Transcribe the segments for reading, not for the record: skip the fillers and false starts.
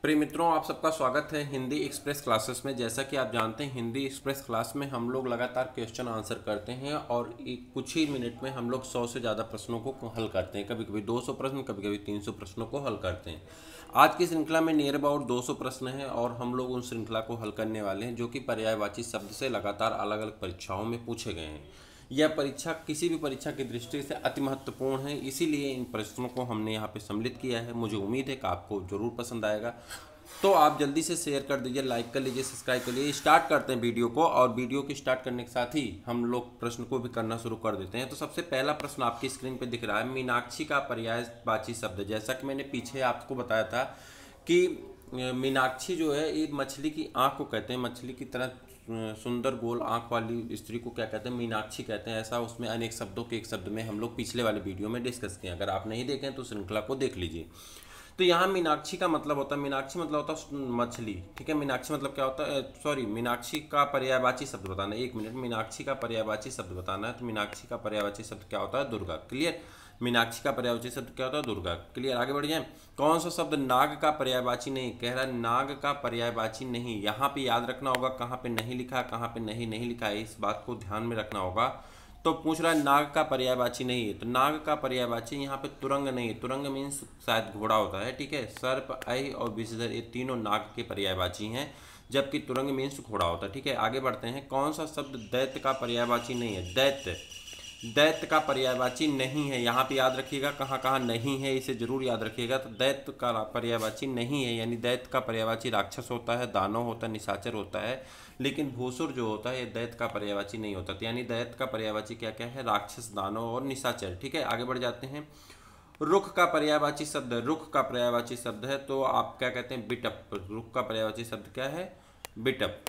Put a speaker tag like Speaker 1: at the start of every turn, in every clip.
Speaker 1: प्रिय मित्रों, आप सबका स्वागत है हिंदी एक्सप्रेस क्लासेस में। जैसा कि आप जानते हैं, हिंदी एक्सप्रेस क्लास में हम लोग लगातार क्वेश्चन आंसर करते हैं और कुछ ही मिनट में हम लोग 100 से ज़्यादा प्रश्नों को हल करते हैं। कभी कभी 200 प्रश्न, कभी कभी 300 प्रश्नों को हल करते हैं। आज की श्रृंखला में नियर अबाउट 200 प्रश्न हैं और हम लोग उन श्रृंखला को हल करने वाले हैं जो कि पर्यायवाची शब्द से लगातार अलग अलग परीक्षाओं में पूछे गए हैं। यह परीक्षा किसी भी परीक्षा की दृष्टि से अति महत्वपूर्ण है, इसीलिए इन प्रश्नों को हमने यहाँ पे सम्मिलित किया है। मुझे उम्मीद है कि आपको जरूर पसंद आएगा, तो आप जल्दी से शेयर कर दीजिए, लाइक कर लीजिए, सब्सक्राइब कर लीजिए। स्टार्ट करते हैं वीडियो को, और वीडियो के स्टार्ट करने के साथ ही हम लोग प्रश्न को भी करना शुरू कर देते हैं। तो सबसे पहला प्रश्न आपकी स्क्रीन पे दिख रहा है, मीनाक्षी का पर्यायवाची शब्द। जैसा कि मैंने पीछे आपको बताया था कि मीनाक्षी जो है ये मछली की आँख को कहते हैं, मछली की तरह सुंदर गोल आंख वाली स्त्री को क्या कहते हैं, मीनाक्षी कहते हैं। ऐसा उसमें अनेक शब्दों के एक शब्द में हम लोग पिछले वाले वीडियो में डिस्कस किए। अगर आप नहीं देखें तो श्रृंखला को देख लीजिए। तो यहाँ मीनाक्षी का मतलब होता है, मीनाक्षी मतलब होता है मछली, ठीक है। मीनाक्षी मतलब क्या होता है, सॉरी, मीनाक्षी का पर्यायवाची शब्द बताना है। 1 मिनट, मीनाक्षी का पर्यायवाची शब्द बताना है। तो मीनाक्षी का पर्यायवाची शब्द क्या होता है, दुर्गा। क्लियर। मीनाक्षी का पर्यायवाची शब्द क्या होता है, दुर्गा। क्लियर। आगे बढ़ जाए। कौन सा शब्द नाग का पर्यायवाची नहीं, कह रहा है नाग का पर्यायवाची नहीं। यहाँ पे याद रखना होगा कहाँ पे नहीं लिखा, कहाँ पे नहीं लिखा है, इस बात को ध्यान में रखना होगा। तो पूछ रहा है नाग का पर्यायवाची नहीं है, तो नाग का पर्यायवाची यहाँ पे तुरंग नहीं है। तुरंग मीन्स शायद घोड़ा होता है, ठीक है। सर्प, ऐ और विषधर ये तीनों नाग के पर्यायवाची हैं, जबकि तुरंग मीन्स घोड़ा होता है, ठीक है। आगे बढ़ते हैं। कौन सा शब्द दैत्य का पर्यायवाची नहीं है, दैत्य, दैत्य का पर्यायवाची नहीं है। यहाँ पे याद रखिएगा कहाँ कहाँ नहीं है, इसे जरूर याद रखिएगा। तो दैत्य का पर्यायवाची नहीं है, यानी दैत्य का पर्यायवाची राक्षस होता है, दानव होता है, निशाचर होता है, लेकिन भूसुर जो होता है ये दैत्य का पर्यायवाची नहीं होता। तो यानी दैत्य का पर्यायवाची क्या क्या है, राक्षस, दानव और निशाचर, ठीक है। आगे बढ़ जाते हैं। रुख का पर्यायवाची शब्द, रुख का पर्यायवाची शब्द है तो आप क्या कहते हैं, बिटप। रुख का पर्यायवाची शब्द क्या है, बिटप।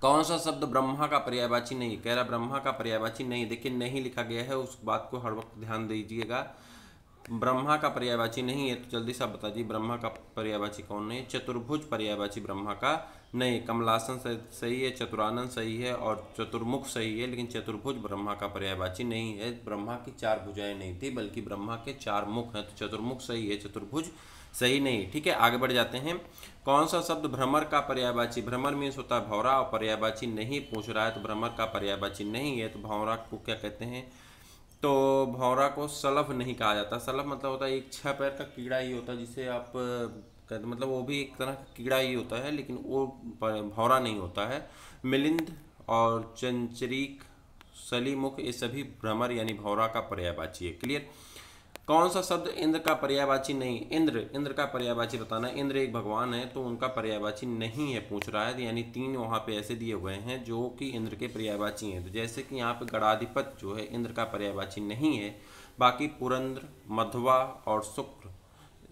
Speaker 1: कौन सा शब्द ब्रह्मा का पर्यायवाची नहीं, कह रहा ब्रह्मा का पर्यायवाची नहीं। देखिए नहीं लिखा गया है, उस बात को हर वक्त ध्यान दीजिएगा। ब्रह्मा का पर्यायवाची नहीं है, तो जल्दी से आप बता दीजिए ब्रह्मा का पर्यायवाची कौन नहीं है। चतुर्भुज पर्यायवाची ब्रह्मा का नहीं। कमलासन सही है, चतुरानन सही है और चतुर्मुख सही है, लेकिन चतुर्भुज ब्रह्मा का पर्यायवाची नहीं है। ब्रह्मा की 4 भुजाएं नहीं थी, बल्कि ब्रह्मा के 4 मुख हैं, तो चतुर्मुख सही है, चतुर्भुज सही नहीं, ठीक है। आगे बढ़ जाते हैं। कौन सा शब्द भ्रमर का पर्यायवाची, भ्रमर मीन्स होता है भौरा, और पर्यायवाची नहीं पूछ रहा है, तो भ्रमर का पर्यायवाची नहीं है। तो भौरा को क्या कहते हैं, तो भौरा को सलभ नहीं कहा जाता। सलभ मतलब होता है एक 6 पैर का कीड़ा ही होता है, जिसे आप कहते, मतलब वो भी एक तरह का कीड़ा ही होता है, लेकिन वो भौरा नहीं होता है। मिलिंद और चंचरीक, सलीमुख, ये सभी भ्रमर यानी भौरा का पर्यायवाची है। क्लियर। कौन सा शब्द इंद्र का पर्यायवाची नहीं, इंद्र, इंद्र का पर्यायवाची बताना। इंद्र एक भगवान है, तो उनका पर्यायवाची नहीं है पूछ रहा है, यानी 3 वहाँ पे ऐसे दिए हुए हैं जो कि इंद्र के पर्यायवाची हैं। तो जैसे कि यहाँ पे गणाधिपत जो है इंद्र का पर्यायवाची नहीं है, बाकी पुरंद्र, मध्वा और शुक्र,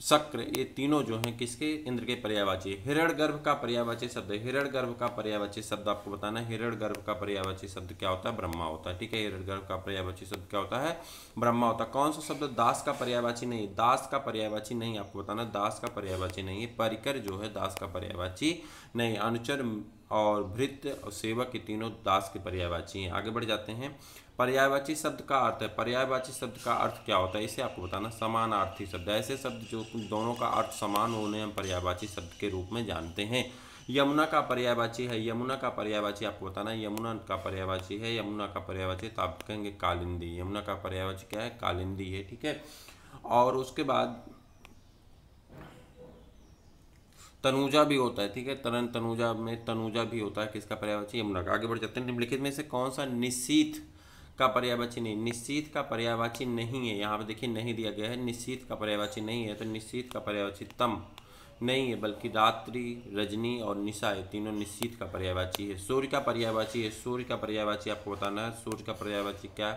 Speaker 1: शक्र, ये तीनों जो हैं किसके, इंद्र के पर्यायवाची। हिरण्यगर्भ का पर्यायवाची शब्द, हिरण्यगर्भ का पर्यायवाची शब्द आपको बताना है। हिरण्यगर्भ का पर्यायवाची शब्द क्या होता है, ब्रह्मा होता है, ठीक है। हिरण्यगर्भ का पर्यायवाची शब्द क्या होता है, ब्रह्मा होता है। कौन सा शब्द दास का पर्यायवाची नहीं, दास का पर्यायवाची नहीं आपको बताना, दास का पर्यायवाची नहीं है। परिकर जो है दास का पर्यायवाची नहीं। अनुचर और भृत्य और सेवक, के तीनों दास के पर्यायवाची हैं। आगे बढ़ जाते हैं। पर्यायवाची शब्द का अर्थ है, पर्यायवाची शब्द का अर्थ क्या होता है, इसे आपको बताना। समानार्थी शब्द, ऐसे शब्द जो दोनों का अर्थ समान होने हम पर्यायवाची शब्द के रूप में जानते हैं। यमुना का पर्यायवाची है, यमुना का पर्यायवाची आपको बताना है। यमुना का पर्यायवाची है, यमुना का पर्यायवाची तो आप कहेंगे कालिंदी। यमुना का पर्यायवाची क्या है, कालिंदी है, ठीक है। और उसके बाद तनुजा भी होता है, ठीक है। तनुजा में तनुजा भी होता है, किसका पर्यायवाची, यमुना का। आगे बढ़ जाते हैं। निम्नलिखित में से कौन सा निशीथ का पर्यायवाची नहीं, निशीथ का पर्यायवाची नहीं है। यहाँ पे देखिए नहीं दिया गया है, निशीथ का पर्यायवाची नहीं है। तो निशीथ का पर्यायवाची तम नहीं है, बल्कि रात्रि, रजनी और निशा, ये तीनों निशीथ का पर्यायवाची है। सूर्य का पर्यायवाची है, सूर्य का पर्यायवाची आपको बताना है। सूर्य का पर्यायवाची क्या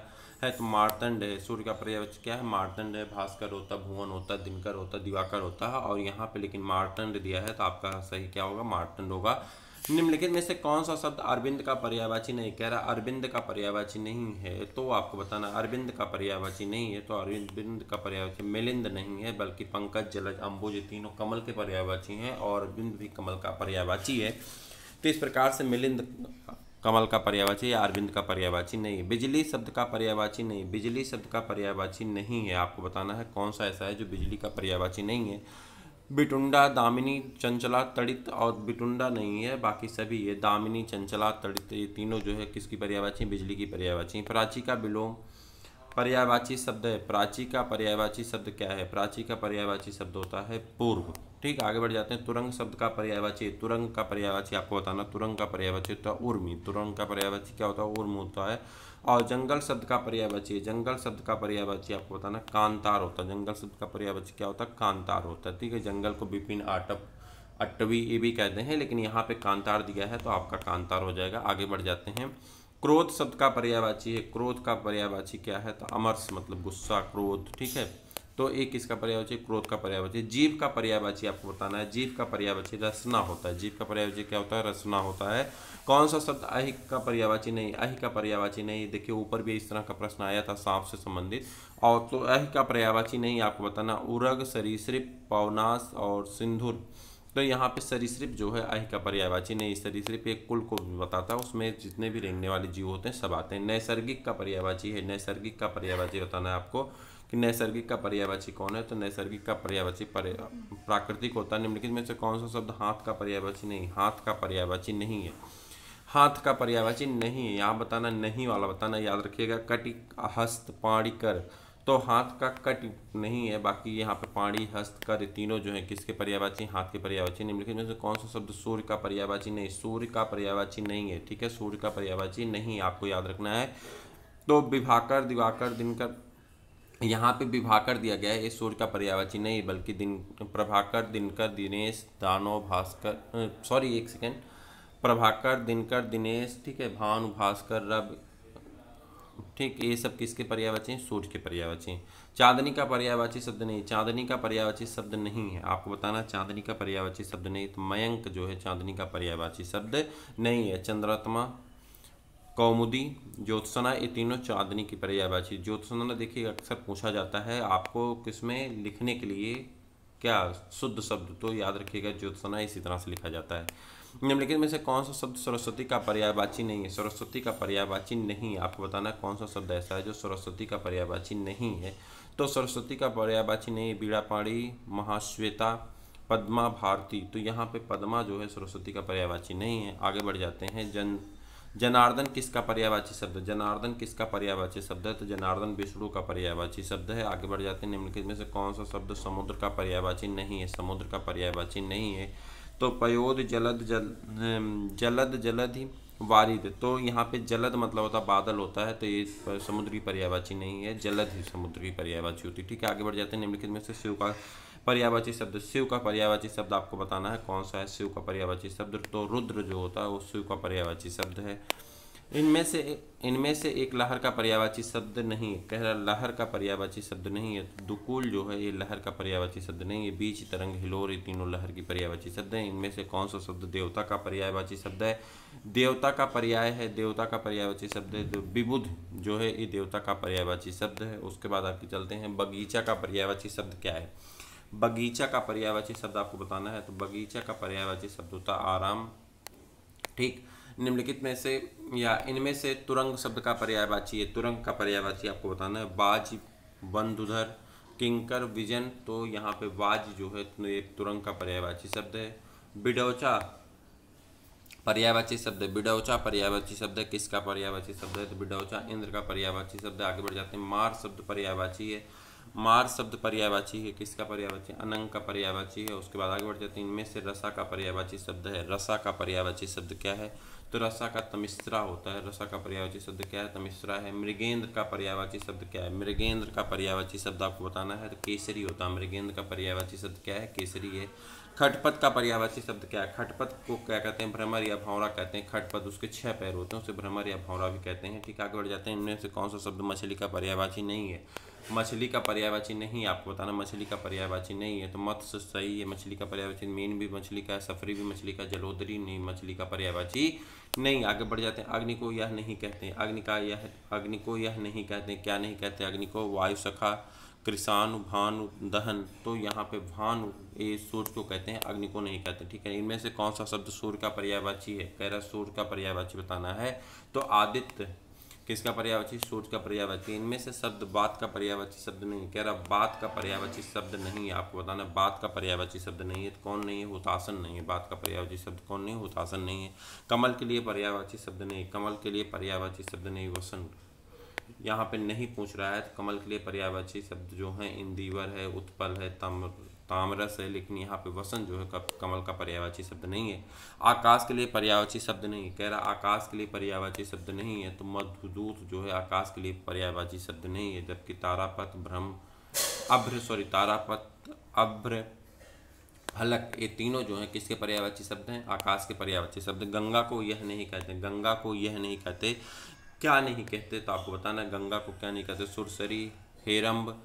Speaker 1: है, तो मार्तंड है। सूर्य का पर्यायवाची क्या है, मार्तंड है। भास्कर होता, भुवन होता, दिनकर होता, दिवाकर होता है, और यहाँ पे लेकिन मार्तंड दिया है, तो आपका सही क्या होगा, मार्तंड होगा। निम्नलिखित में से कौन सा शब्द अरविंद का पर्यायवाची नहीं, कह रहा अरविंद का पर्यायवाची नहीं है, तो आपको बताना अरविंद का पर्यायवाची नहीं है। तो अरविंद का पर्यायवाची मिलिंद नहीं है, बल्कि पंकज, जलज, अम्बुज, ये तीनों कमल के पर्यायवाची हैं, और अरविंद भी कमल का पर्यायवाची है। तो इस प्रकार से मिलिंद कमल का पर्यायवाची या अरविंद का पर्यायवाची नहीं। बिजली शब्द का पर्यायवाची नहीं, बिजली शब्द का पर्यायवाची नहीं है, आपको बताना है कौन सा ऐसा है जो बिजली का पर्यायवाची नहीं है। बिटुंडा, दामिनी, चंचला, तड़ित और बिटुंडा नहीं है, बाकी सभी ये दामिनी, चंचला, तड़ित ये तीनों जो है किसकी पर्यायवाची, बिजली की पर्यायवाची। प्राची का विलोम पर्यायवाची शब्द है। प्राची का पर्यायवाची शब्द क्या है? प्राची का पर्यायवाची शब्द होता है पूर्व। ठीक, आगे बढ़ जाते हैं। तुरंग शब्द का पर्यायवाची, तुरंग का पर्यायवाची आपको बताना। तुरंग का पर्यायवाची होता है उर्मी। तुरंग का पर्यायवाची क्या होता है? उर्म होता है। और जंगल शब्द का पर्यायवाची, जंगल शब्द का पर्यायवाची आपको बताना कांतार होता है। जंगल शब्द का पर्यायवाची क्या होता है? कांतार होता है। ठीक है, जंगल को विपिन, आटप, अट्टवी ये भी कहते हैं, लेकिन यहाँ पे कांतार दिया है तो आपका कांतार हो जाएगा। आगे बढ़ जाते हैं। क्रोध शब्द का पर्यायवाची है। क्रोध का पर्यायवाची क्या है? तो अमर्ष, मतलब गुस्सा, क्रोध। ठीक है, तो एक इसका पर्यायवाची क्रोध का पर्यायवाची। जीव का पर्यायवाची आपको बताना है। जीव का पर्यायवाची रसना होता है। जीव का पर्यायवाची क्या होता है? रसना होता है। कौन सा शब्द अहि का पर्यायवाची नहीं? अहि का पर्यायवाची नहीं। देखिए ऊपर भी इस तरह का प्रश्न आया था सांप से संबंधित, और तो अहि का पर्यायवाची नहीं आपको बताना। उरग, सरीसृप, पवनास और सिंधुर। तो यहाँ पे सरीसृप जो है अहि का पर्यायवाची नहीं। सरीसृप एक कुल को बताता है, उसमें जितने भी रेंगने वाले जीव होते हैं सब आते हैं। नैसर्गिक का पर्यायवाची है। नैसर्गिक का पर्यायवाची बताना है आपको कि नैसर्गिक का पर्यायवाची कौन है? तो नैसर्गिक का पर्यायवाची प्राकृतिक होता है। निम्नलिखित में से कौन सा शब्द हाथ का पर्यायवाची नहीं? हाथ का पर्यायवाची नहीं है। हाथ का पर्यायवाची नहीं है, यहाँ बताना नहीं वाला बताना, याद रखिएगा। कटि, हस्त, पाणी, कर। तो हाथ का कट नहीं है, बाकी यहाँ पे पाणी, हस्त, कर तीनों जो है किसके पर्यायवाची? हाथ के पर्यायवाची। निम्नलिखित में से कौन सा शब्द सूर्य का पर्यायवाची नहीं? सूर्य का पर्यायवाची नहीं है। ठीक है, सूर्य का पर्यायवाची नहीं, आपको याद रखना है। तो विभाकर, दिवाकर, दिनकर, यहाँ पे विभाकर दिया गया है, ये सूर्य का पर्यायवाची नहीं बल्कि दिन, प्रभाकर, दिनकर, दिनेश, दानव, भास्कर, सॉरी एक सेकेंड, प्रभाकर, दिनकर, दिनेश, ठीक है, भानु, भास्कर, रवि, ठीक, ये सब किसके पर्यायवाची हैं? सूर्य के पर्यायवाची हैं। चांदनी का पर्यायवाची शब्द नहीं। चांदनी का पर्यायवाची शब्द नहीं है, आपको बताना चांदनी का पर्यायवाची शब्द नहीं। तो मयंक जो है चांदनी का पर्यायवाची शब्द नहीं है। चंद्रात्मा, कौमुदी, ज्योत्सना ये तीनों चांदनी की पर्यायवाची। ज्योत्सना देखिए अक्सर पूछा जाता है आपको किसमें लिखने के लिए, क्या शुद्ध शब्द, तो याद रखिएगा ज्योत्सना इसी तरह से लिखा जाता है। निम्नलिखित में से कौन सा शब्द सरस्वती का पर्यायवाची नहीं है? सरस्वती का पर्यायवाची नहीं, आपको बताना है कौन सा शब्द ऐसा है जो सरस्वती का पर्यायवाची नहीं है। तो सरस्वती का पर्यायवाची नहीं, बीड़ापाणी, महाश्वेता, पद्मा, भारती। तो यहाँ पे पद्मा जो है सरस्वती का पर्यायवाची नहीं है। आगे बढ़ जाते हैं। जनार्दन किसका पर्यायवाची शब्द? जनार्दन किसका पर्यायवाची शब्द है? तो जनार्दन विष्णु का पर्यायवाची शब्द है। आगे बढ़ जाते हैं। निम्नलिखित में से कौन सा शब्द समुद्र का पर्यायवाची नहीं है? समुद्र का पर्यायवाची नहीं है। तो पयोद, जलद, जलद, जलधि, वारिद। तो यहाँ पे जलद मतलब होता है बादल होता है, तो ये समुद्र की पर्यायवाची नहीं है, जलद ही समुद्र की पर्यायवाची होती है। ठीक है, आगे बढ़ जाते हैं। निम्नलिखित में से शिव का पर्यायवाची शब्द, शिव का पर्यायवाची शब्द आपको बताना है कौन सा है शिव का पर्यायवाची शब्द। तो रुद्र जो होता है वो शिव का पर्यायवाची शब्द है। इनमें से एक लहर का पर्यायवाची शब्द नहीं है। कह रहा लहर का पर्यायवाची शब्द नहीं है। तो दुकूल जो है ये लहर का पर्यायवाची शब्द नहीं है। बीच, तरंग, हिलोर ये तीनों लहर की पर्यायवाची शब्द हैं। इनमें से कौन सा शब्द देवता का पर्यायवाची शब्द है? देवता का पर्याय है, देवता का पर्यायवाची शब्द है। तो विबुध जो है ये देवता का पर्यायवाची शब्द है। उसके बाद आपके चलते हैं। बगीचा का पर्यायवाची शब्द क्या है? बगीचा का पर्यायवाची शब्द आपको बताना है। तो बगीचा का पर्यायवाची शब्द होता है आराम। ठीक, निम्नलिखित में से या इनमें से तुरंग शब्द का पर्यायवाची है। तुरंग का पर्यायवाची आपको बताना है। बाज, बंधुधर, किंकर, विजन। तो यहाँ पे बाज जो है तो ये तुरंग का पर्यायवाची शब्द है। बिडौचा पर्यायवाची शब्द है। बिडौचा पर्यायवाची शब्द है, किसका पर्यायवाची शब्द है? तो बिडौचा इंद्र का पर्यायवाची शब्द है। आगे बढ़ जाते हैं। मार शब्द पर्यायवाची है। मार शब्द पर्यायवाची है, किसका पर्यायवाची? अनंग का पर्यायवाची है। उसके बाद आगे बढ़ जाते हैं। इनमें से रसा का पर्यायवाची शब्द है। रसा का पर्यायवाची शब्द क्या है? तो रसा का तमिश्रा होता है। रसा का पर्यायवाची शब्द क्या है? तमिश्रा है। मृगेंद्र का पर्यायवाची शब्द क्या है? मृगेंद्र का पर्यायवाची शब्द आपको बताना है। तो केसरी होता है। मृगेंद्र का पर्यायवाची शब्द क्या है? केसरी है। खटपट का पर्यायवाची शब्द क्या है? खटपट को क्या कहते हैं? भ्रमर या भौरा कहते हैं। खटपट उसके 6 पैर होते हैं, उसे भ्रमर या भौरा भी कहते हैं। ठीक, आगे बढ़ जाते हैं। इनमें से कौन सा शब्द मछली का पर्यायवाची नहीं है? मछली का पर्यायवाची नहीं, आपको बताना मछली का पर्यायवाची नहीं है। तो मत्स्य सही है, मछली का पर्यायवाची। मीन भी मछली का है, सफरी भी मछली का, जलोदरी नहीं मछली का पर्यायवाची नहीं। आगे बढ़ जाते हैं। अग्नि को यह नहीं कहते हैं। अग्नि को यह नहीं कहते हैं। क्या नहीं कहते? अग्नि को वायु सखा, कृषाणु, भानु, दहन। तो यहाँ पे भानु ये सूर्य को कहते हैं, अग्नि को नहीं कहते। ठीक है, इनमें से कौन सा शब्द सूर्य का पर्यायवाची है? कह रहा सूर्य का पर्यायवाची बताना है। तो आदित्य किसका पर्यायवाची? सूर्य का पर्यायवाची। इनमें से शब्द बात का पर्यायवाची शब्द नहीं, कह रहा बात का पर्यायवाची शब्द नहीं है। आपको बताना बात का पर्यायवाची शब्द नहीं है, तो कौन नहीं है? हुतासन नहीं है। बात का पर्यायवाची शब्द कौन नहीं है? हुतासन नहीं है। कमल के लिए पर्यायवाची शब्द नहीं, कमल के लिए पर्यायवाची शब्द नहीं, वसंत यहाँ पे नहीं पूछ रहा है। तो कमल के लिए पर्यायवाची शब्द जो है इंदिवर है, उत्पल है, तामरस है, लेकिन यहाँ पे वसंत जो है कमल का पर्यायवाची शब्द नहीं है। आकाश के लिए पर्यायवाची शब्द नहीं, कह रहा आकाश के लिए पर्यायवाची शब्द नहीं है, तो मधुदूत जो है आकाश के लिए पर्यायवाची शब्द नहीं है। जबकि तारापथ, तारापथ, अभ्र, फलक, ये तीनों जो है किसके पर्यायवाची शब्द हैं? आकाश के पर्यायवाची शब्द। गंगा को यह नहीं कहते, गंगा को यह नहीं कहते, क्या नहीं कहते? तो आपको बताना है गंगा को क्या नहीं कहते। सुरसरी, हेरम्ब,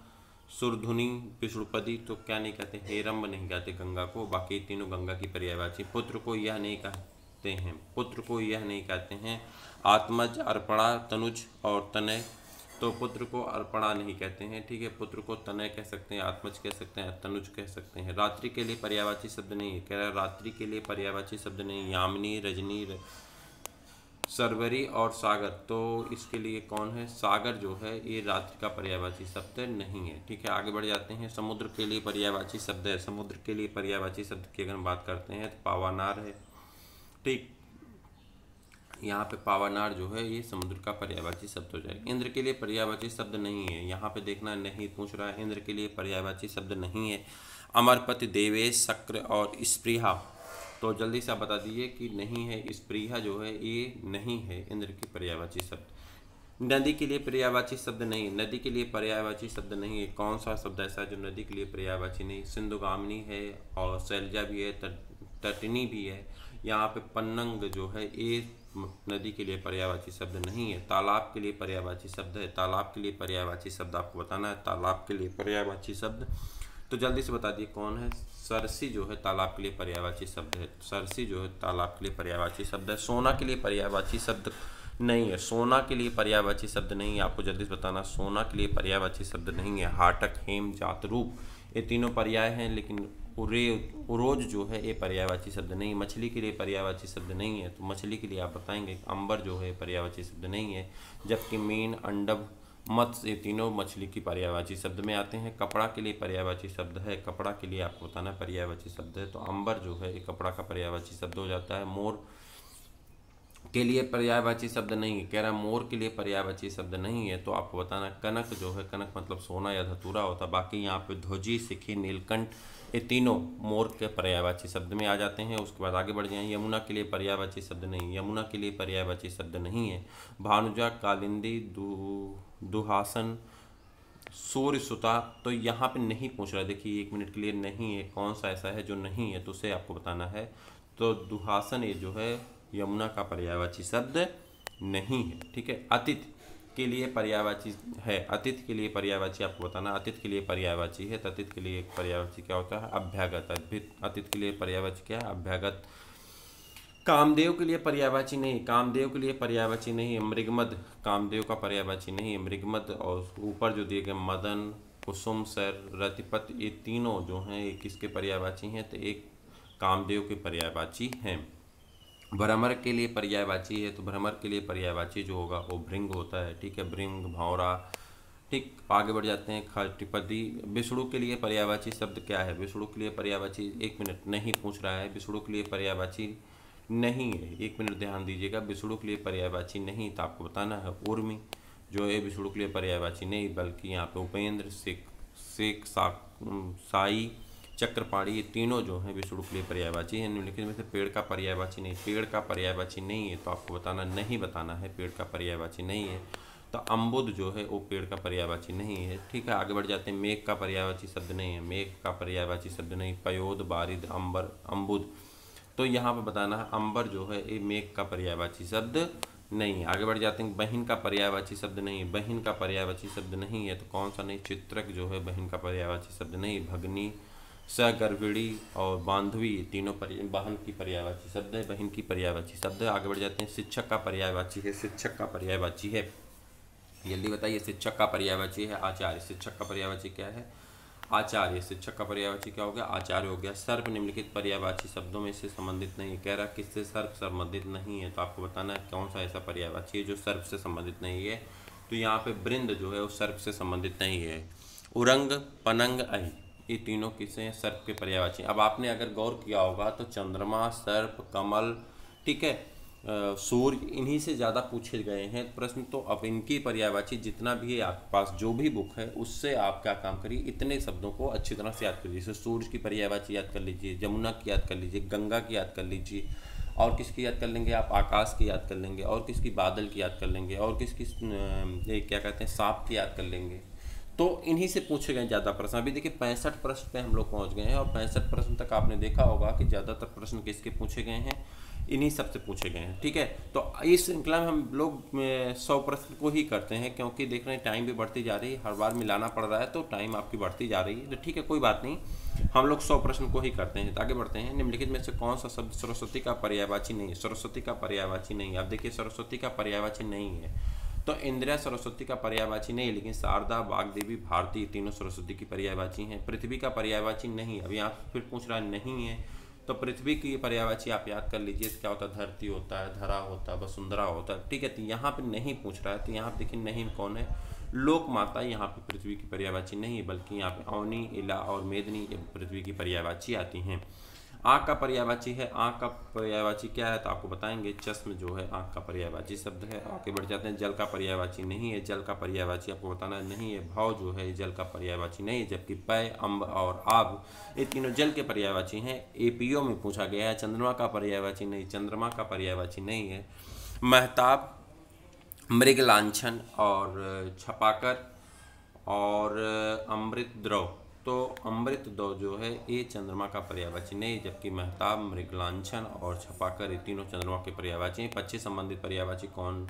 Speaker 1: सुरधुनी, विष्णुपदी, तो क्या नहीं कहते? हेरम्ब नहीं कहते गंगा को। बाकी तीनों गंगा की पर्यायवाची। पुत्र को यह नहीं कहते हैं, पुत्र को यह नहीं कहते हैं। आत्मज, अर्पणा, तनुज और तनय, तो पुत्र को अर्पणा नहीं कहते हैं, ठीक है। पुत्र को तनय कह सकते हैं, आत्मज कह सकते हैं, तनुज कह सकते हैं। रात्रि के लिए पर्यायवाची शब्द नहीं है, कह रहा रात्रि के लिए पर्यायवाची शब्द नहीं। यामिनी, रजनी, सरवरी और सागर, तो इसके लिए कौन है? सागर जो है ये रात्रि का पर्यायवाची शब्द नहीं है, ठीक है। आगे बढ़ जाते हैं। समुद्र के लिए पर्यायवाची शब्द है, समुद्र के लिए पर्यायवाची शब्द की अगर हम बात करते हैं तो पावानार है, ठीक। यहाँ पे पावानार जो है ये समुद्र का पर्यायवाची शब्द हो जाएगा। इंद्र के लिए पर्यायवाची शब्द नहीं है, यहाँ पे देखना नहीं पूछ रहा है, इंद्र के लिए पर्यायवाची शब्द नहीं है। अमरपति, देवेश, शक्र और स्पृहा, तो जल्दी से आप बता दीजिए कि नहीं है। स्पृहा जो है ये नहीं है इंद्र की पर्यायवाची शब्द। नदी के लिए पर्यायवाची शब्द नहीं, नदी के लिए पर्यायवाची शब्द नहीं है। कौन सा शब्द ऐसा है जो नदी के लिए पर्यायवाची नहीं? सिंधुगामिनी है और शैलजा भी है, तटिनी भी है। यहाँ पे पन्नंग जो है ये नदी के लिए पर्यायवाची शब्द नहीं है। तालाब के लिए पर्यायवाची शब्द है, तालाब के लिए पर्यायवाची शब्द आपको बताना है। तालाब के लिए पर्यायवाची शब्द तो जल्दी से बता दिए कौन है? सरसी जो है तालाब के लिए पर्यायवाची शब्द है, सरसी जो है तालाब के लिए पर्यायवाची शब्द है। सोना के लिए पर्यायवाची शब्द नहीं है, सोना के लिए पर्यायवाची शब्द नहीं है, आपको जल्दी से बताना सोना के लिए पर्यायवाची शब्द नहीं है। हाटक, हेम, जात, रूप, ये तीनों पर्याय हैं, लेकिन उरोज जो है ये पर्यायवाची शब्द नहीं। मछली के लिए पर्यायवाची शब्द नहीं है, तो मछली के लिए आप बताएंगे अंबर जो है पर्यायवाची शब्द नहीं है। जबकि मीन, अंडब, मत्स्य, ये तीनों मछली की पर्यायवाची शब्द में आते हैं। कपड़ा के लिए पर्यायवाची शब्द है, कपड़ा के लिए आपको बताना पर्यायवाची शब्द है, तो अंबर जो है ये कपड़ा का पर्यायवाची शब्द हो जाता है। मोर के लिए पर्यायवाची शब्द नहीं है, कह रहा मोर के लिए पर्यायवाची शब्द नहीं है, तो आपको बताना कनक जो है, कनक मतलब सोना या धतूरा होता है। बाकी यहाँ पे ध्वजी, सिखी, नीलकंठ, ये तीनों मोर के पर्यायवाची शब्द में आ जाते हैं। उसके बाद आगे बढ़ जाएं। यमुना के लिए पर्यायवाची शब्द नहीं, यमुना के लिए पर्यायवाची शब्द नहीं है। भानुजा, कालिंदी, दुहासन, सूर्य सुता, तो यहाँ पे नहीं पूछ रहा। देखिए 1 मिनट के लिए नहीं है, कौन सा ऐसा है जो नहीं है, तो उसे आपको बताना है। तो दुहासन ये जो है यमुना का पर्यायवाची शब्द नहीं है, ठीक है। अतिथि के लिए पर्यायवाची है, अतिथि के लिए पर्यायवाची आपको बताना, अतिथि के लिए पर्यायवाची है, तो अतिथि के लिए पर्यायवाची क्या होता है? अभ्यागत। अतिथि के लिए पर्यायवाची क्या है? अभ्यागत। कामदेव के लिए पर्यायवाची नहीं, कामदेव के लिए पर्यायवाची नहीं है। मृगमद कामदेव का पर्यायवाची नहीं है, मृगमद। और ऊपर जो दिए गए मदन, कुसुम, सर, रतिपत, ये तीनों जो हैं ये किसके पर्यायवाची हैं? तो एक कामदेव के पर्यायवाची हैं। भ्रमर के लिए पर्यायवाची है, तो भ्रमर के लिए पर्यायवाची जो होगा वो भृंग होता है, ठीक है। भृंग, भौरा, ठीक। आगे बढ़ जाते हैं। खटिपदी। विष्णु के लिए पर्यायवाची शब्द क्या है? विष्णु के लिए पर्यायवाची 1 मिनट नहीं पूछ रहा है, विष्णु के लिए पर्यायवाची नहीं है, 1 मिनट ध्यान दीजिएगा। विष्णु के लिए पर्यायवाची नहीं, तो आपको बताना है उर्मी जो है विष्णु के लिए पर्यायवाची नहीं, बल्कि यहाँ पे उपेंद्र, शेख, साई, चक्रपाणी, ये तीनों जो हैं विष्णु के लिए पर्यायवाची हैं। निम्नलिखित में से पेड़ का पर्यायवाची नहीं, पेड़ का पर्यायवाची नहीं है, तो आपको बताना नहीं बताना है पेड़ का पर्यायवाची नहीं है। तो अम्बुद जो है वो पेड़ का पर्यायवाची नहीं है, ठीक है। आगे बढ़ जाते हैं। मेघ का पर्यायवाची शब्द नहीं है, मेघ का पर्यायवाची शब्द नहीं। पयोद, बारिद, अंबर, अम्बुद, तो यहाँ पे बताना है अंबर जो है ये मेघ का पर्यायवाची शब्द नहीं है। आगे बढ़ जाते हैं। बहिन का पर्यायवाची शब्द नहीं है, बहिन का पर्यायवाची शब्द नहीं है, तो कौन सा नहीं? चित्रक जो है बहिन का पर्यायवाची शब्द नहीं। भगनी, सहगर्भिणी और बांधवी, तीनों बहन की पर्यायवाची शब्द है, बहन की पर्यायवाची शब्द है। आगे बढ़ जाते हैं। शिक्षक का पर्यायवाची है, शिक्षक का पर्यायवाची है, जल्दी बताइए। शिक्षक का पर्यायवाची है आचार्य, शिक्षक का पर्यायवाची क्या है? आचार्य, शिक्षक का पर्यायवाची क्या हो गया? आचार्य हो गया। सर्प निम्नलिखित पर्यायवाची शब्दों में से संबंधित नहीं है। कह रहा किससे सर्प संबंधित नहीं है, तो आपको बताना है कौन सा ऐसा पर्यायवाची है जो सर्प से संबंधित नहीं है। तो यहाँ पे बृंद जो है वो सर्प से संबंधित नहीं है। उरंग, पनंग, अहि, ये तीनों किसे हैं? सर्प के पर्यायवाची। अब आपने अगर गौर किया होगा तो चंद्रमा, सर्प, कमल, ठीक है, सूर्य, इन्हीं से ज़्यादा पूछे गए हैं प्रश्न। तो अब इनकी पर्यायवाची जितना भी है आपके पास जो भी बुक है उससे आप क्या काम करिए, इतने शब्दों को अच्छी तरह से याद कर लीजिए। जैसे सूर्य की पर्यायवाची याद कर लीजिए, यमुना की याद कर लीजिए, गंगा की याद कर लीजिए, और किसकी याद कर लेंगे आप? आकाश की याद कर लेंगे, और किसकी? बादल की याद कर लेंगे, और किसकी ये क्या कहते हैं, सांप की याद कर लेंगे। तो इन्हीं से पूछे गए ज़्यादा प्रश्न। अभी देखिए 65 प्रश्न पे हम लोग पहुँच गए हैं, और 65 प्रश्न तक आपने देखा होगा कि ज़्यादातर प्रश्न किसके पूछे गए हैं? इन्हीं सब से पूछे गए हैं। ठीक है, तो इस श्रृंखला में हम लोग 100 प्रश्न को ही करते हैं, क्योंकि देख रहे हैं टाइम भी बढ़ती जा रही है, हर बार मिलाना पड़ रहा है, तो टाइम आपकी बढ़ती जा रही है। तो ठीक है, कोई बात नहीं, हम लोग 100 प्रश्न को ही करते हैं। तो आगे बढ़ते हैं। निम्नलिखित में से कौन सा शब्द सरस्वती का पर्यायवाची नहीं है? सरस्वती का पर्यायवाची नहीं है। अब देखिए सरस्वती का पर्यायवाची नहीं है, तो इंदिरा सरस्वती का पर्यायवाची नहीं है, लेकिन शारदा, वाग्देवी, भारती, तीनों सरस्वती की पर्यायवाची हैं। पृथ्वी का पर्यायवाची नहीं। अभी यहाँ फिर पूछ रहा है नहीं है, तो पृथ्वी की पर्यायवाची आप याद कर लीजिए, क्या होता है? धरती होता है, धरा होता है, वसुंधरा होता है। ठीक है, तो यहाँ पे नहीं पूछ रहा है, तो यहाँ पे देखिए नहीं कौन है? लोक माता। यहाँ पे पृथ्वी की पर्यायवाची नहीं है, बल्कि यहाँ पे अवनी, इला और मेदिनी ये पृथ्वी की पर्यायवाची आती हैं। आँख का पर्यायवाची है। आँख का पर्यायवाची क्या है, तो आपको बताएंगे चश्म जो है आँख का पर्यायवाची शब्द है। आगे बढ़ जाते हैं। जल का पर्यायवाची नहीं है। जल का पर्यायवाची आपको बताना नहीं है। भाव जो है जल का पर्यायवाची नहीं है, जबकि पय, अम्ब और आब ये तीनों जल के पर्यायवाची हैं। एपीओ में पूछा गया है। चंद्रमा का पर्यायवाची नहीं, चंद्रमा का पर्यायवाची नहीं है। महताब, मृग लांछन और छपाकर और अमृत द्रव, तो अमृत द्रव जो है ये चंद्रमा का पर्यायवाची नहीं, जबकि महताब, मृगलांछन और छपाकर ये तीनों चंद्रमा के पर्यायवाची हैं। पक्षी संबंधित पर्यायवाची कौन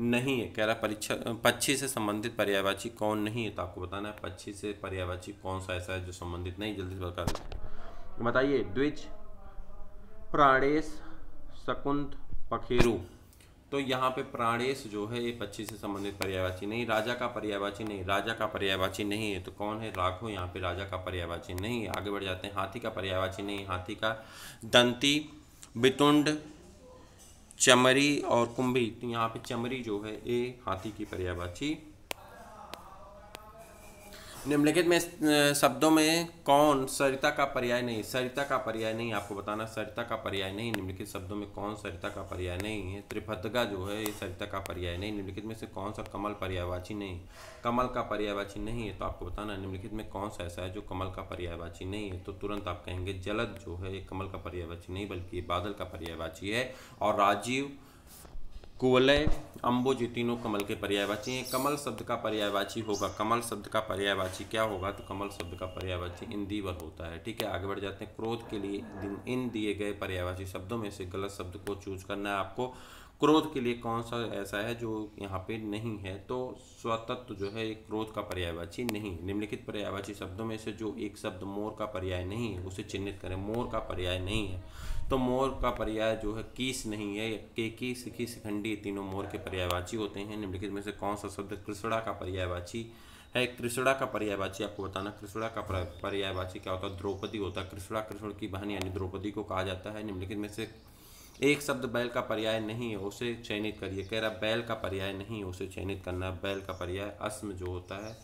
Speaker 1: नहीं है? कह रहा परीक्षा पक्षी से संबंधित पर्यायवाची कौन नहीं है, तो आपको बताना है पक्षी से पर्यायवाची कौन सा ऐसा है जो संबंधित नहीं। जल्दी से बताइए। द्विज, प्राणेश, शकुंत, पखेरु, तो यहाँ पे प्राणेश जो है ये पक्षी से संबंधित पर्यायवाची नहीं। राजा का पर्यायवाची नहीं, राजा का पर्यायवाची नहीं है, तो कौन है? राघव, यहाँ पे राजा का पर्यायवाची नहीं है। आगे बढ़ जाते हैं। हाथी का पर्यायवाची नहीं, हाथी का दंती, बितुंड, चमरी और कुंभी, तो यहाँ पे चमरी जो है ये हाथी की पर्यायवाची। निम्नलिखित में शब्दों में कौन सरिता का पर्याय नहीं? सरिता का पर्याय नहीं, आपको बताना सरिता का पर्याय नहीं। निम्नलिखित शब्दों में कौन सरिता का पर्याय नहीं है? त्रिभद्गा जो है ये सरिता का पर्याय नहीं। निम्नलिखित में से कौन सा कमल पर्यायवाची नहीं? कमल का पर्यायवाची नहीं है, तो आपको बताना निम्नलिखित में कौन सा ऐसा है जो कमल का पर्यायवाची नहीं है? तो तुरंत आप कहेंगे जलद जो है ये कमल का पर्यायवाची नहीं, बल्कि बादल का पर्यायवाची है। और राजीव, कुवलय, अम्बुज, तीनों कमल के पर्यायवाची हैं। कमल शब्द का पर्यायवाची होगा, कमल शब्द का पर्यायवाची क्या होगा? तो कमल शब्द का पर्यायवाची इंदिवर होता है। ठीक है, आगे बढ़ जाते हैं। क्रोध के लिए इन दिए गए पर्यायवाची शब्दों में से गलत शब्द को चूज करना है आपको। क्रोध के लिए कौन सा ऐसा है जो यहाँ पे नहीं है? तो स्वतत्व जो है एक क्रोध का पर्यायवाची नहीं। निम्नलिखित पर्यायवाची शब्दों में से जो एक शब्द मोर का पर्याय नहीं है उसे चिन्हित करें। मोर का पर्याय नहीं है, तो मोर का पर्याय जो है कीस नहीं है। केकी, सिखी, शिखंडी तीनों मोर के पर्यायवाची होते हैं। निम्नलिखित में से कौन सा शब्द कृष्णा का पर्यायवाची है? कृष्णा का पर्यायवाची आपको बताना। कृष्णा का पर्यायवाची क्या होता है? द्रौपदी होता है। कृष्णा कृष्ण की बहन यानी द्रौपदी को कहा जाता है। निम्नलिखित में से एक शब्द बैल का पर्याय नहीं है, उसे चयनित करिए। कह रहा बैल का पर्याय नहीं है, उसे चयनित करना। बैल का पर्याय अस्म जो होता है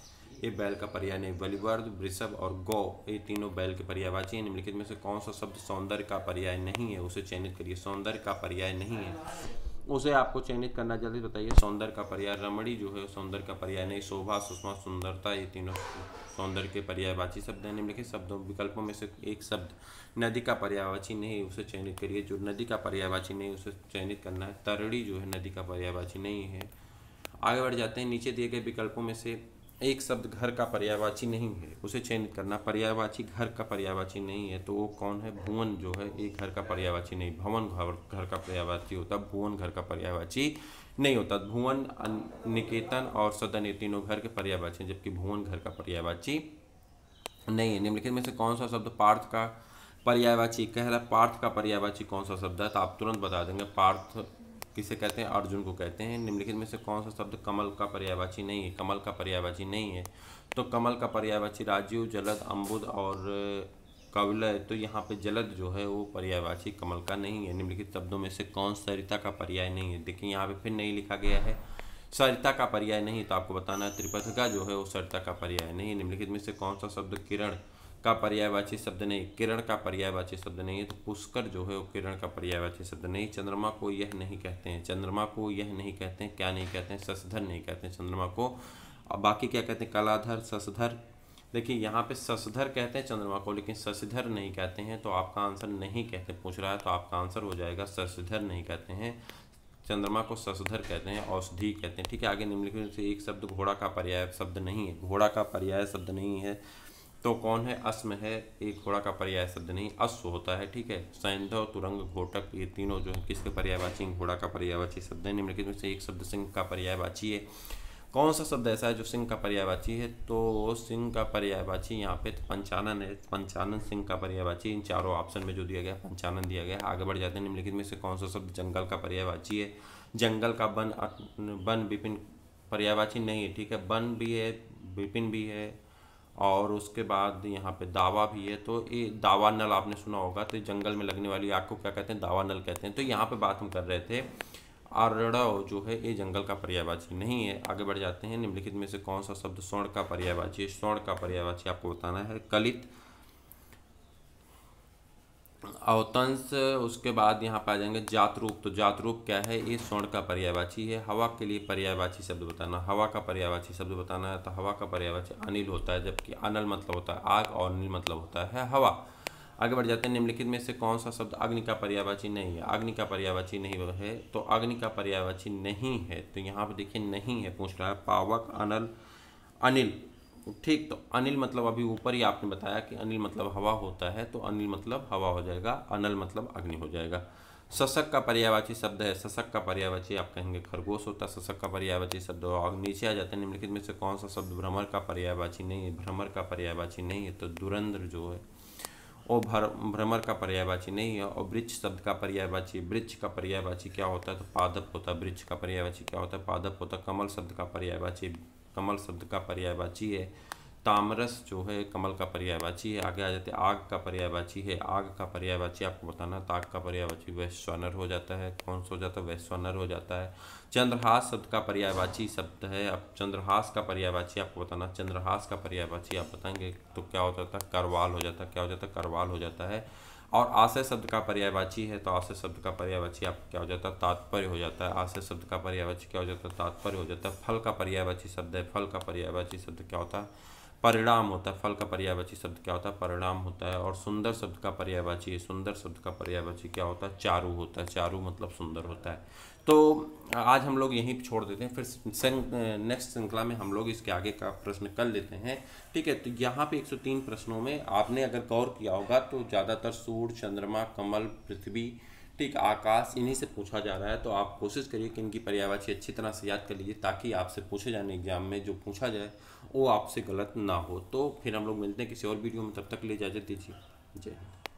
Speaker 1: ये बैल का पर्याय नहीं। बलिवर्ध, वृषभ और गौ ये तीनों बैल के पर्यायवाची हैं। निम्नलिखित में से कौन सा शब्द सौंदर्य का पर्याय नहीं है? उसे चयनित करिए। सौंदर्य का पर्याय नहीं है, उसे आपको चयनित करना। जल्दी बताइए। सौंदर्य का पर्याय रमणी जो है सौंदर्य का पर्याय नहीं। शोभा, सुषमा, सुंदरता ये तीनों सौंदर्य के पर्यायवाची शब्द हैं। निम्नलिखित शब्दों विकल्पों में से एक शब्द नदी का पर्यायवाची नहीं, उसे चयनित करिए। जो नदी का पर्यायवाची नहीं उसे चयनित करना है। तरड़ी जो है नदी का पर्यायवाची नहीं है। आगे बढ़ जाते हैं। नीचे दिए गए विकल्पों में से एक शब्द घर का पर्यायवाची नहीं है, उसे चयनित करना। पर्यायवाची घर का पर्यायवाची नहीं है, तो वो कौन है? भुवन जो है ये घर का पर्यायवाची नहीं। भवन घर का पर्यायवाची होता, भुवन घर का पर्यायवाची नहीं होता। भुवन, निकेतन और सदन ये तीनों घर के पर्यायवाची हैं, जबकि भुवन घर का पर्यायवाची नहीं है। निम्नलिखित में से कौन सा शब्द पार्थ का पर्यायवाची? कह रहा पार्थ का पर्यायवाची कौन सा शब्द है? तो आप तुरंत बता देंगे पार्थ किसे कहते हैं? अर्जुन को कहते हैं। निम्नलिखित में से कौन सा शब्द कमल का पर्यायवाची नहीं है? कमल का पर्यायवाची नहीं है। तो कमल का पर्यायवाची राजीव, जलद, अम्बुद और कवलय। तो यहाँ पे जलद जो है वो पर्यायवाची कमल का नहीं है। निम्नलिखित शब्दों में से कौन सरिता का पर्याय नहीं है? देखिए यहाँ पे फिर नहीं लिखा गया है सरिता का पर्याय नहीं, तो आपको बताना है त्रिपथिका जो है वो सरिता का पर्याय नहीं। निम्नलिखित में से कौन सा शब्द किरण का पर्यायवाची शब्द नहीं? किरण का पर्यायवाची शब्द नहीं है। तो पुष्कर जो है वो किरण का पर्यायवाची शब्द नहीं। चंद्रमा को यह नहीं कहते हैं। चंद्रमा को यह नहीं कहते हैं। क्या नहीं कहते हैं? शशधर नहीं कहते हैं चंद्रमा को। और बाकी क्या कहते हैं? कलाधर, शशधर। देखिए यहाँ पे शशधर कहते हैं चंद्रमा को, लेकिन शशिधर नहीं कहते हैं। तो आपका आंसर नहीं कहते पूछ रहा है, तो आपका आंसर हो जाएगा शशिधर नहीं कहते हैं। चंद्रमा को शशधर कहते हैं, औषधि कहते हैं। ठीक है, आगे निम्नलिखित से एक शब्द घोड़ा का पर्याय शब्द नहीं है। घोड़ा का पर्याय शब्द नहीं है तो कौन है? अश्व है। एक घोड़ा का पर्याय शब्द नहीं, अश्व होता है। ठीक है, सैंधव, तुरंग, घोटक, ये तीनों जो है किसके पर्यायवाची? घोड़ा का पर्यायवाची शब्द है। निम्नलिखित में से एक शब्द सिंह का पर्यायवाची है। कौन सा शब्द ऐसा है जो सिंह का पर्यायवाची है? तो सिंह का पर्यायवाची यहाँ पे पंचानन है। पंचानन सिंह का पर्यायवाची। इन चारों ऑप्शन में जो दिया गया पंचानन दिया गया। आगे बढ़ जाते हैं। निम्नलिखित में से कौन सा शब्द जंगल का पर्यायवाची है? जंगल का वन विपिन पर्यायवाची नहीं है। ठीक है, वन भी है, विपिन भी है, और उसके बाद यहाँ पे दावा भी है। तो ये दावा नल आपने सुना होगा। तो जंगल में लगने वाली आग को क्या कहते हैं? दावा नल कहते हैं। तो यहाँ पे बात हम कर रहे थे आरड़व जो है ये जंगल का पर्यायवाची नहीं है। आगे बढ़ जाते हैं। निम्नलिखित में से कौन सा शब्द स्वर्ण का पर्यायवाची है? स्वर्ण का पर्यायवाची आपको बताना है कलित, अवतंस। उसके बाद यहाँ पे आ जाएंगे जात रूप। तो जात रूप क्या है? ये स्वर्ण का पर्यायवाची है। हवा के लिए पर्यायवाची शब्द बताना। हवा का पर्यायवाची शब्द बताना है। तो हवा का पर्यायवाची अनिल होता है, जबकि अनल मतलब होता है आग और अनिल मतलब होता है हवा। आगे बढ़ जाते हैं। निम्नलिखित में से कौन सा शब्द अग्नि का पर्यायवाची नहीं है? अग्नि का पर्यायवाची नहीं है। तो अग्नि का पर्यायवाची नहीं है, तो यहाँ पे देखिए नहीं है पूछ रहा है। पावक, अनल, अनिल। ठीक, तो अनिल मतलब अभी ऊपर ही आपने बताया कि अनिल मतलब हवा होता है, तो अनिल मतलब हवा हो जाएगा, अनल मतलब अग्नि हो जाएगा। शशक का पर्यायवाची शब्द है। शशक का पर्यायवाची आप कहेंगे खरगोश होता है शशक का पर्यायवाची शब्द। और नीचे आ जाते हैं। निम्नलिखित में से कौन सा शब्द भ्रमर का पर्यायवाची नहीं है? भ्रमर का पर्यायवाची नहीं है। तो दुरंध्र जो है वो भ्रमर का पर्यायवाची नहीं है। और वृक्ष शब्द का पर्यायवाची, वृक्ष का पर्यायवाची क्या होता है? तो पादप होता है। वृक्ष का पर्यायवाची क्या होता है? पादप होता है। कमल शब्द का पर्यायवाची, कमल शब्द का पर्यायवाची है तामरस जो है कमल का पर्यायवाची है। आगे आ जाते हैं। आग का पर्यायवाची है। आग का पर्यायवाची आपको बताना। तो आग का पर्यायवाची वैश्वानर हो जाता है। कौन सा हो जाता है? वैश्वानर हो जाता है। चंद्रहास शब्द का पर्यायवाची शब्द है। अब चंद्रहास का पर्यायवाची आपको बताना। चंद्रहास का पर्यायवाची आप बताएंगे तो क्या हो जाता है? करवाल हो जाता है। क्या हो जाता है? करवाल हो जाता है। और आशय शब्द का पर्यायवाची है। तो आशय शब्द का पर्यायवाची आपका क्या हो जाता है? तात्पर्य हो जाता है। आशय शब्द का पर्यायवाची क्या हो जाता है? तात्पर्य हो जाता है। फल का पर्यायवाची शब्द है। फल का पर्यायवाची शब्द क्या होता है? परिणाम होता है। फल का पर्यायवाची शब्द क्या होता है? परिणाम होता है। और सुंदर शब्द का पर्यायवाची है। सुंदर शब्द का पर्यायवाची क्या होता है? चारु होता है। चारु मतलब सुंदर होता है। तो आज हम लोग यहीं छोड़ देते हैं, फिर नेक्स्ट श्रृंखला में हम लोग इसके आगे का प्रश्न कर लेते हैं। ठीक है, तो यहाँ पे 103 प्रश्नों में आपने अगर गौर किया होगा तो ज़्यादातर सूर्य, चंद्रमा, कमल, पृथ्वी, ठीक, आकाश, इन्हीं से पूछा जा रहा है। तो आप कोशिश करिए कि इनकी पर्यायवाची अच्छी तरह से याद कर लीजिए, ताकि आपसे पूछे जाने एग्जाम में जो पूछा जाए वो आपसे गलत ना हो। तो फिर हम लोग मिलते हैं किसी और वीडियो में, तब तक के लिए इजाज़त दीजिए। जय हिंद।